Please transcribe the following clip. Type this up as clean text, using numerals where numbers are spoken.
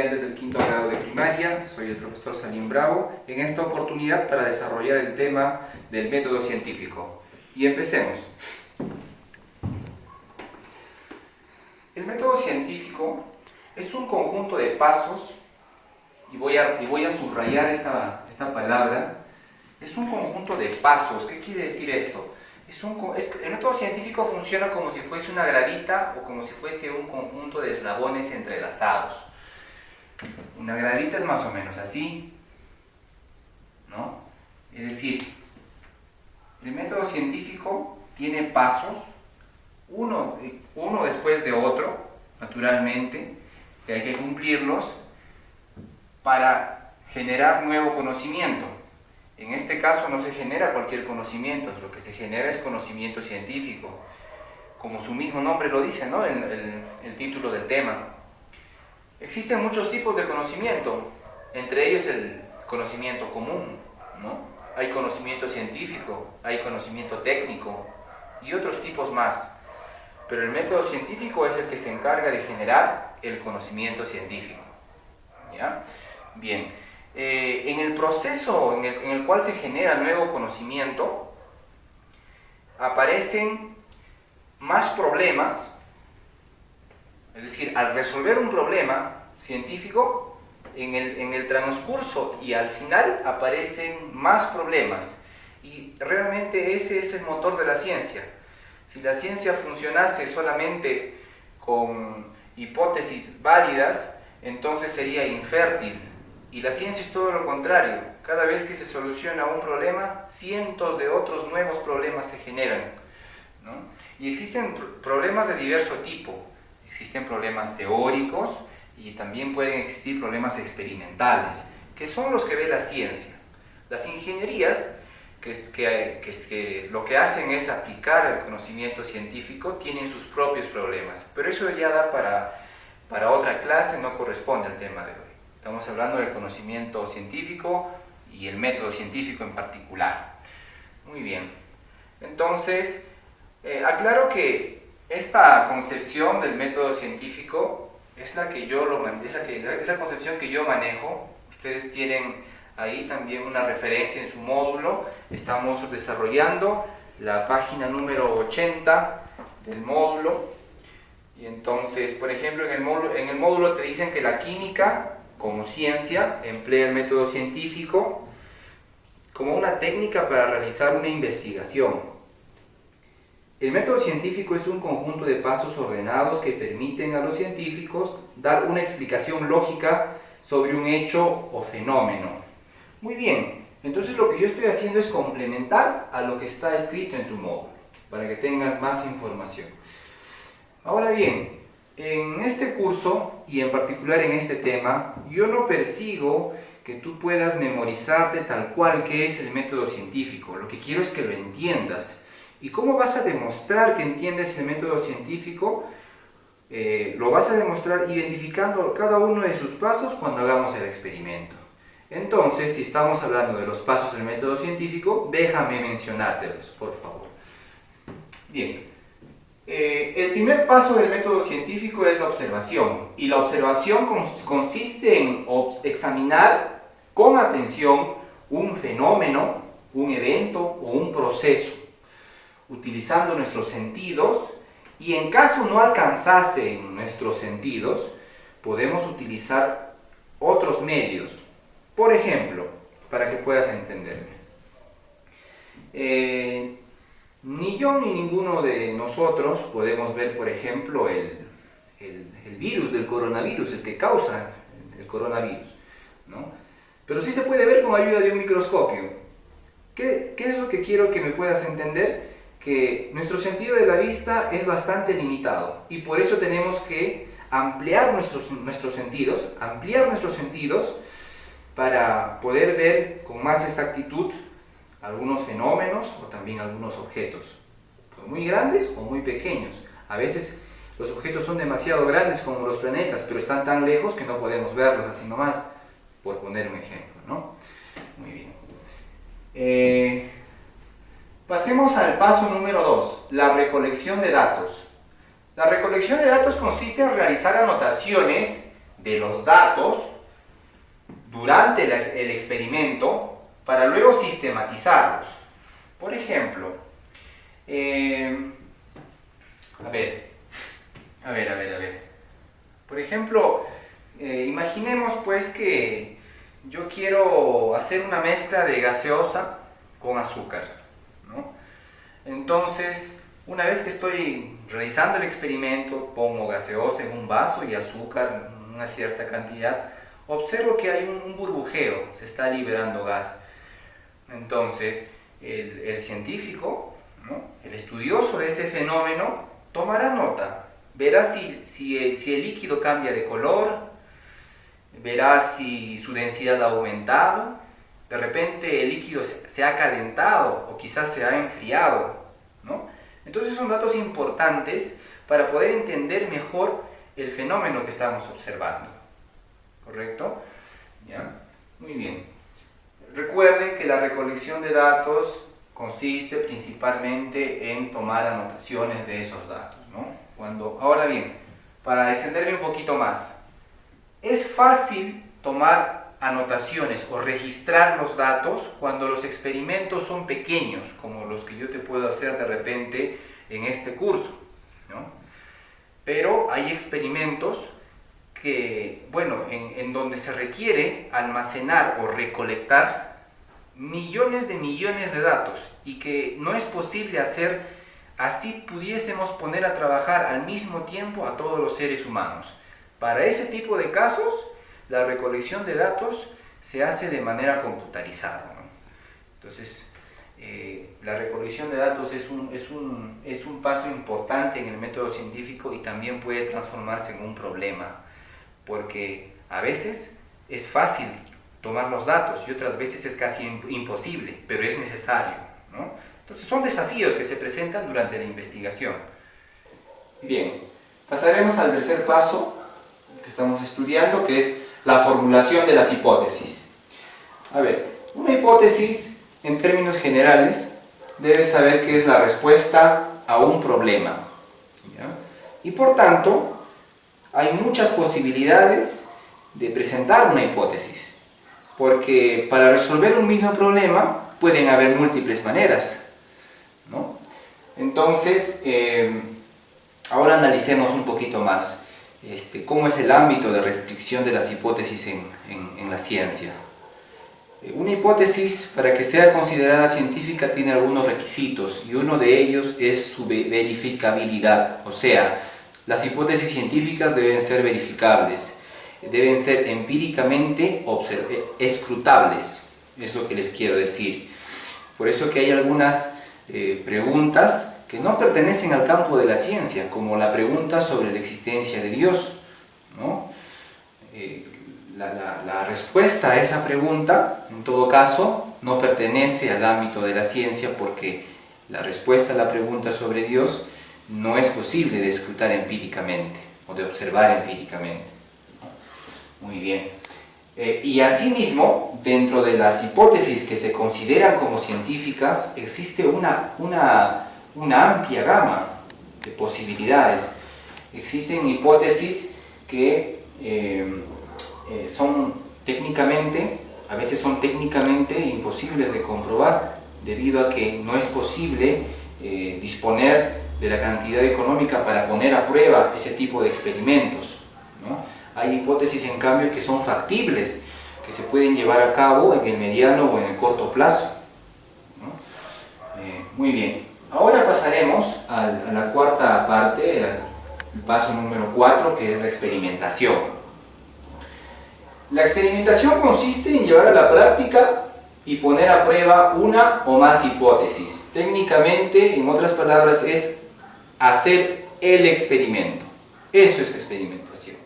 estudiantes del quinto grado de primaria, soy el profesor Salim Bravo, en esta oportunidad para desarrollar el tema del método científico. Y empecemos. El método científico es un conjunto de pasos, y voy a subrayar esta palabra, es un conjunto de pasos. ¿Qué quiere decir esto? El método científico funciona como si fuese una gradita o como si fuese un conjunto de eslabones entrelazados. Una gradita es más o menos así, ¿no? Es decir, el método científico tiene pasos, uno después de otro, naturalmente, que hay que cumplirlos para generar nuevo conocimiento. En este caso no se genera cualquier conocimiento, lo que se genera es conocimiento científico, como su mismo nombre lo dice, ¿no? El título del tema. Existen muchos tipos de conocimiento, entre ellos el conocimiento común, ¿no? Hay conocimiento científico, hay conocimiento técnico y otros tipos más. Pero el método científico es el que se encarga de generar el conocimiento científico, ¿ya? Bien. En el proceso en el cual se genera nuevo conocimiento, aparecen más problemas, es decir, al resolver un problema científico, en el transcurso y al final aparecen más problemas. Y realmente ese es el motor de la ciencia. Si la ciencia funcionase solamente con hipótesis válidas, entonces sería infértil. Y la ciencia es todo lo contrario. Cada vez que se soluciona un problema, cientos de otros nuevos problemas se generan, ¿no? Y existen problemas de diverso tipo. Existen problemas teóricos y también pueden existir problemas experimentales, que son los que ve la ciencia. Las ingenierías, que lo que hacen es aplicar el conocimiento científico, tienen sus propios problemas. Pero eso ya da para otra clase, no corresponde al tema de hoy. Estamos hablando del conocimiento científico y el método científico en particular. Muy bien. Entonces, aclaro que esta concepción del método científico es la concepción que yo manejo. Ustedes tienen ahí también una referencia en su módulo. Estamos desarrollando la página número 80 del módulo. Y entonces, por ejemplo, en el módulo te dicen que la química como ciencia emplea el método científico como una técnica para realizar una investigación. El método científico es un conjunto de pasos ordenados que permiten a los científicos dar una explicación lógica sobre un hecho o fenómeno. Muy bien, entonces lo que yo estoy haciendo es complementar a lo que está escrito en tu módulo, para que tengas más información. Ahora bien, en este curso, y en particular en este tema, yo no persigo que tú puedas memorizarte tal cual que es el método científico. Lo que quiero es que lo entiendas. ¿Y cómo vas a demostrar que entiendes el método científico? Lo vas a demostrar identificando cada uno de sus pasos cuando hagamos el experimento. Entonces, si estamos hablando de los pasos del método científico, déjame mencionártelos, por favor. Bien. El primer paso del método científico es la observación, y la observación consiste en examinar con atención un fenómeno, un evento o un proceso, utilizando nuestros sentidos, y en caso no alcanzasen nuestros sentidos, podemos utilizar otros medios. Por ejemplo, para que puedas entenderme, ni yo ni ninguno de nosotros podemos ver, por ejemplo, el virus del coronavirus, el que causa el coronavirus, ¿no? Pero sí se puede ver con ayuda de un microscopio. ¿Qué es lo que quiero que me puedas entender? Que nuestro sentido de la vista es bastante limitado y por eso tenemos que ampliar nuestros sentidos para poder ver con más exactitud algunos fenómenos o también algunos objetos, muy grandes o muy pequeños. A veces los objetos son demasiado grandes como los planetas, pero están tan lejos que no podemos verlos así nomás, por poner un ejemplo, ¿no? Muy bien. Pasemos al paso número 2, la recolección de datos. La recolección de datos consiste en realizar anotaciones de los datos durante el experimento para luego sistematizarlos. Por ejemplo, a ver. Por ejemplo, imaginemos pues que yo quiero hacer una mezcla de gaseosa con azúcar, ¿no? Entonces, una vez que estoy realizando el experimento, pongo gaseosa en un vaso y azúcar en una cierta cantidad, observo que hay un burbujeo, se está liberando gas. Entonces, el científico, ¿no?, el estudioso de ese fenómeno, tomará nota, verá si el líquido cambia de color, verá si su densidad ha aumentado, de repente el líquido se ha calentado o quizás se ha enfriado, ¿no? Entonces son datos importantes para poder entender mejor el fenómeno que estamos observando, ¿correcto? ¿Ya? Muy bien. Recuerden que la recolección de datos consiste principalmente en tomar anotaciones de esos datos, ¿no? Ahora bien, para extenderme un poquito más, es fácil tomar anotaciones o registrar los datos cuando los experimentos son pequeños, como los que yo te puedo hacer de repente en este curso, ¿no? Pero hay experimentos que, bueno, en donde se requiere almacenar o recolectar millones de datos y que no es posible hacer así pudiésemos poner a trabajar al mismo tiempo a todos los seres humanos. Para ese tipo de casos, la recolección de datos se hace de manera computarizada, ¿no? Entonces, la recolección de datos es un paso importante en el método científico y también puede transformarse en un problema, porque a veces es fácil tomar los datos y otras veces es casi imposible, pero es necesario, ¿no? Entonces son desafíos que se presentan durante la investigación. Bien, pasaremos al tercer paso que estamos estudiando, que es la formulación de las hipótesis. A ver, una hipótesis, en términos generales, debe saber que es la respuesta a un problema, ¿ya? Y por tanto, hay muchas posibilidades de presentar una hipótesis, porque para resolver un mismo problema pueden haber múltiples maneras, ¿no? Entonces, ahora analicemos un poquito más cómo es el ámbito de restricción de las hipótesis en la ciencia. Una hipótesis, para que sea considerada científica, tiene algunos requisitos y uno de ellos es su verificabilidad, o sea, las hipótesis científicas deben ser verificables, deben ser empíricamente escrutables, es lo que les quiero decir. Por eso que hay algunas preguntas que no pertenecen al campo de la ciencia, como la pregunta sobre la existencia de Dios, ¿no? La respuesta a esa pregunta, en todo caso, no pertenece al ámbito de la ciencia, porque la respuesta a la pregunta sobre Dios no es posible de escrutar empíricamente o de observar empíricamente, ¿no? Muy bien. Y asimismo, dentro de las hipótesis que se consideran como científicas, existe una amplia gama de posibilidades. Existen hipótesis que a veces son técnicamente imposibles de comprobar, debido a que no es posible disponer de la cantidad económica para poner a prueba ese tipo de experimentos, ¿no? Hay hipótesis, en cambio, que son factibles, que se pueden llevar a cabo en el mediano o en el corto plazo, ¿no? Muy bien. Ahora pasaremos a la cuarta parte, al paso número 4, que es la experimentación. La experimentación consiste en llevar a la práctica y poner a prueba una o más hipótesis. Técnicamente, en otras palabras, es hacer el experimento. Eso es la experimentación.